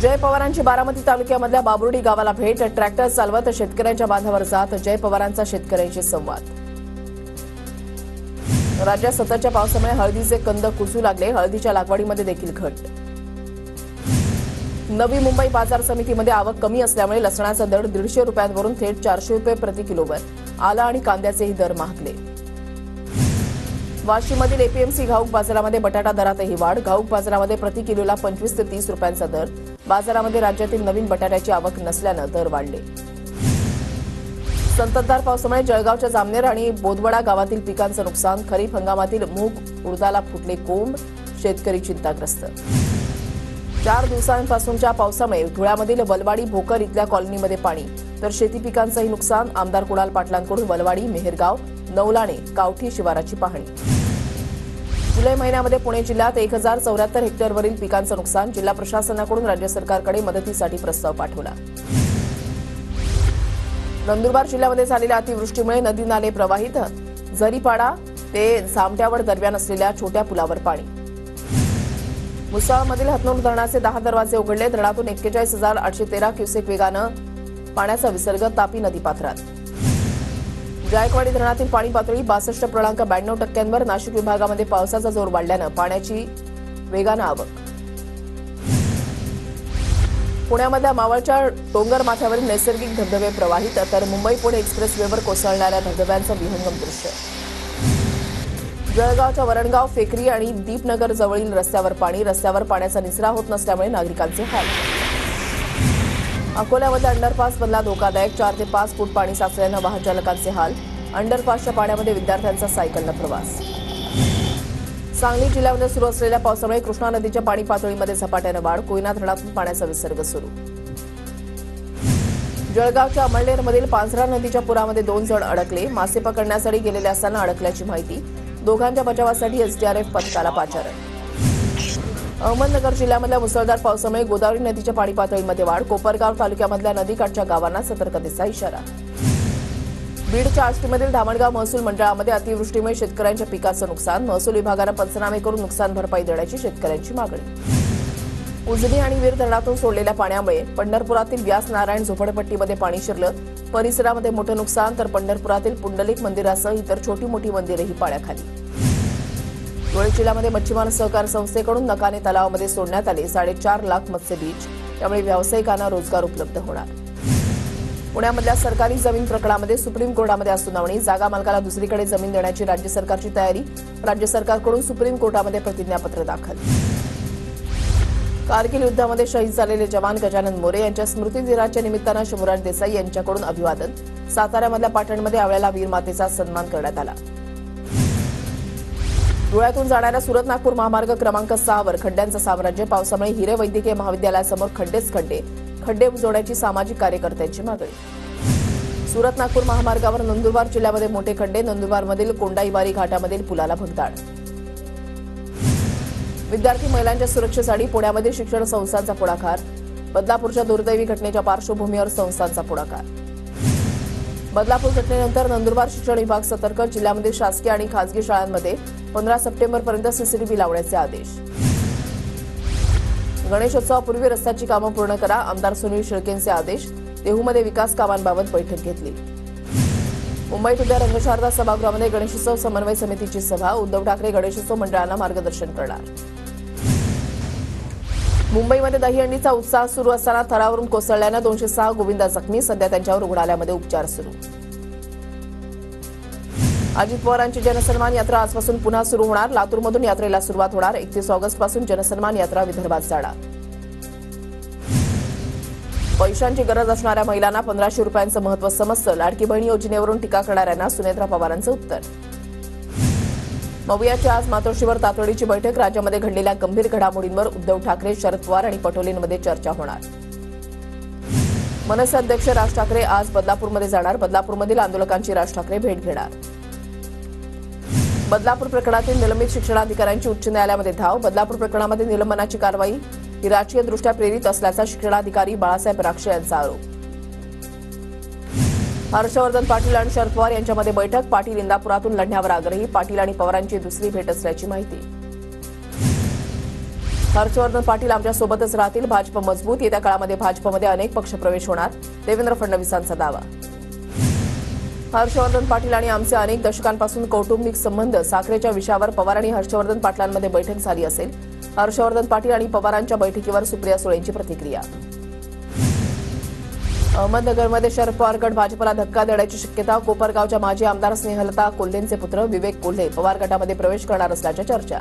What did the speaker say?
जय पवारांची बारामती तालुक्यामधल्या बाबुर्डी गावाला भेट, ट्रॅक्टर चालवत शेतकऱ्यांच्या बांधावर जात जय पवारांचा शेतकऱ्यांशी संवाद। राज्यात सततच्या पावसामुळे हळदीचे कंद कुजू लागले, हळदीच्या लागवडीमध्ये देखील घट। नवी मुंबई बाजार समितीमध्ये आवक कमी असल्यामुळे लसणाचा दर 150 रुपयांवरून थेट 400 रुपये प्रति किलोवर आला आणि कांद्याचेही दर महागले। वाशीमधील एपीएमसी घाऊक बाजारामध्ये बटाटा दरातही वाढ, घाऊक बाजारामध्ये प्रति किलोला 25 ते 30 रुपयांचा दर। बाजारामध्ये राज्यातील नवीन बटाट्याची आवक नसल्यानं दर वाढले। संततधार पावसामुळे जळगावच्या जामनेर आणि बोदवडा गावातील पिकांचं नुकसान, खरीप हंगामातील मूग उडदाला फुटले कोंब, शेतकरी चिंताग्रस्त। 4 दिवसांपासूनच्या पावसामुळे धुळ्यामधील वलवाडी भोकर इथल्या कॉलनीमध्ये पाणी, तर शेती पिकांचंही नुकसान। आमदार कुणाल पाटलांकडून वलवाडी, मेहरगाव, नवलाणे, कावठी शिवाराची पाहणी। जुलै महिन्यामध्ये पुणे जिल्ह्यात 1074 हेक्टरवरील पिकांचं नुकसान, जिल्हा प्रशासनाकडून राज्य सरकारकडे मदतीसाठी प्रस्ताव पाठवला। नंदुरबार जिल्ह्यामध्ये झालेल्या अतिवृष्टीमुळे नदी नाले प्रवाहित, झरीपाडा ते जामट्यावर दरम्यान असलेल्या छोट्या पुलावर पाणी। मुसळमधील हतनूर धरणाचे 10 दरवाजे उघडले, धरणातून 41,813 क्युसेक वेगानं पाण्याचा विसर्ग, तापी नदीपात्रात। जायकवाडी धरणातील पाणी पातळी 62.92%वर, नाशिक विभागामध्ये पावसाचा जोर वाढल्यानं पाण्याची वेगानं आवक। पुण्यामधल्या मावळच्या डोंगर माथ्यावरील नैसर्गिक धबधबे प्रवाहित, तर मुंबई पुणे एक्सप्रेसवेवर कोसळणाऱ्या धबधब्यांचं विहंगम दृश्य। जळगावच्या वरणगाव, फेकरी आणि दीपनगर जवळील रस्त्यावर पाणी, रस्त्यावर पाण्याचा निचरा होत नसल्यामुळे नागरिकांचे हाल। अकोल्यामध्ये अंडरपास बनला धोकादायक, 4 ते 5 फूट पाणी साचल्यानं वाहन चालकांचे हाल, अंडरपासच्या पाण्यामध्ये विद्यार्थ्यांचा सायकलनं प्रवास। सांगली जिल्ह्यामध्ये सुरू असलेल्या पावसामुळे कृष्णा नदीच्या पाणी पातळीमध्ये झपाट्यानं वाढ, कोयना धरणातून पाण्याचा विसर्ग सुरू। जळगावच्या अमळनेरमधील पांझरा नदीच्या पुरामध्ये 2 जण अडकले, मासे पकडण्यासाठी गेलेले असताना अडकल्याची माहिती, दोघांच्या बचावासाठी एसडीआरएफ पथकाला पाचारण। अहमदनगर जिल्ह्यामधल्या मुसळधार पावसामुळे गोदावरी नदीच्या पाणी पातळीमध्ये वाढ, कोपरगाव तालुक्यामधल्या नदीकाठच्या गावांना सतर्कतेचा इशारा। बीडच्या आष्टीमधील धामणगाव महसूल मंडळामध्ये अतिवृष्टीमुळे शेतकऱ्यांच्या पिकाचं नुकसान, महसूल विभागानं पंचनामे करून नुकसान भरपाई देण्याची शेतकऱ्यांची मागणी। उजनी आणि वीर धरणातून सोडलेल्या पाण्यामुळे पंढरपुरातील व्यास नारायण झोपडपट्टीमध्ये पाणी शिरलं, परिसरामध्ये मोठं नुकसान, तर पंढरपुरातील पुंडलिक मंदिरासह इतर छोटी मोठी मंदिरेही पाण्याखाली। धुळे जिल्ह्यामध्ये मच्छीमार सहकार संस्थेकडून नकाने तलावामध्ये सोडण्यात आले 4.5 लाख मत्स्य बीज, त्यामुळे व्यावसायिकांना रोजगार उपलब्ध होणार। पुण्यामधल्या सरकारी जमीन प्रकरणामध्ये सुप्रीम कोर्टामध्ये आज सुनावणी, जागा मालकाला दुसरीकडे जमीन देण्याची राज्य सरकारची तयारी, राज्य सरकारकडून सुप्रीम कोर्टामध्ये प्रतिज्ञापत्र दाखल। कारगिल युद्धामध्ये शहीद झालेले जवान गजानन मोरे यांच्या स्मृतिदिनाच्या निमित्तानं शंभूराज देसाई यांच्याकडून अभिवादन, साताऱ्यामधल्या पाटणमध्ये आवळ्याला वीरमातेचा सन्मान करण्यात आला। धुळ्यातून जाणाऱ्या सुरत नागपूर महामार्ग क्रमांक 6 वर खड्ड्यांचं साम्राज्य, पावसामुळे हिरे वैद्यकीय महाविद्यालयासमोर खड्डेच खड्डे बुजवण्याची सामाजिक कार्यकर्त्यांची मागणी। सुरत नागपूर महामार्गावर नंदुरबार जिल्ह्यामध्ये मोठे खड्डे, नंदुरबारमधील कोंडाईवारी घाटामधील पुलाला भगदाड। विद्यार्थी महिलांच्या सुरक्षेसाठी पुण्यामध्ये शिक्षण संस्थांचा पुढाकार, बदलापूरच्या दुर्दैवी घटनेच्या पार्श्वभूमीवर संस्थांचा पुढाकार। बदलापूर घटनेनंतर नंदुरबार शिक्षण विभाग सतर्क, जिल्ह्यामध्ये शासकीय आणि खासगी शाळांमध्ये 15 सप्टेंबरपर्यंत सीसीटीव्ही लावण्याचे आदेश। गणेशोत्सवापूर्वी रस्त्याची कामं पूर्ण करा, आमदार सुनील शेळकेंचे आदेश, देहूमध्ये विकास कामांबाबत बैठक घेतली। मुंबईत उद्या रंगशारदा सभागृहामध्ये गणेशोत्सव समन्वय समितीची सभा, उद्धव ठाकरे गणेशोत्सव मंडळांना मार्गदर्शन करणार। मुंबईमध्ये दहीहंडीचा उत्साह सुरू असताना थरावरून कोसळल्यानं 206 गोविंदा जखमी, सध्या त्यांच्यावर रुग्णालयामध्ये उपचार सुरू। अजित पवारांची जनसन्मान यात्रा आजपासून पुन्हा सुरू होणार, लातूरमधून यात्रेला सुरुवात होणार, 31 ऑगस्टपासून जनसन्मान यात्रा विदर्भात जाणार। पैशांची गरज असणाऱ्या महिलांना 1500 रुपयांचं महत्त्व समजतं, लाडकी बहीण योजनेवरून टीका करणाऱ्यांना सुनेत्रा पवारांचं उत्तर। मवियाची आज मातोश्रीवर तातडीची बैठक, राज्यामध्ये घडलेल्या गंभीर घडामोडींवर उद्धव ठाकरे, शरद पवार आणि पटोलेंमध्ये चर्चा होणार। मनसे अध्यक्ष राज ठाकरे आज बदलापूरमध्ये जाणार, बदलापूरमधील आंदोलकांची राज ठाकरे भेट घेणार। बदलापूर प्रकरणातील निलंबित शिक्षणाधिकाऱ्यांची उच्च न्यायालयामध्ये धाव, बदलापूर प्रकरणामध्ये निलंबनाची कारवाई ही राजकीयदृष्ट्या प्रेरित असल्याचा शिक्षणाधिकारी बाळासाहेब राक्षे यांचा आरोप। हर्षवर्धन पाटील आणि शरद पवार यांच्यामध्ये बैठक, पाटील इंदापुरातून लढण्यावर आग्रही, पाटील आणि पवारांची दुसरी भेट असल्याची माहिती। हर्षवर्धन पाटील आमच्यासोबतच राहतील, भाजप मजबूत. येत्या काळामध्ये भाजपमध्ये अनेक पक्षप्रवेश होणार, देवेंद्र फडणवीसांचा दावा. हर्षवर्धन पाटील आणि आमचे अनेक दशकांपासून कौटुंबिक संबंध. साखरेच्या विषयावर पवार आणि हर्षवर्धन पाटलांमध्ये बैठक झाली असेल. हर्षवर्धन पाटील आणि पवारांच्या बैठकीवर सुप्रिया सुळेंची प्रतिक्रिया. अहमदनगरमध्ये शरद पवार गट भाजपला धक्का देण्याची शक्यता. कोपरगावच्या माजी आमदार स्नेहलता कोल्हेंचे पुत्र विवेक कोल्हे पवार गटामध्ये प्रवेश करणार असल्याच्या चर्चा.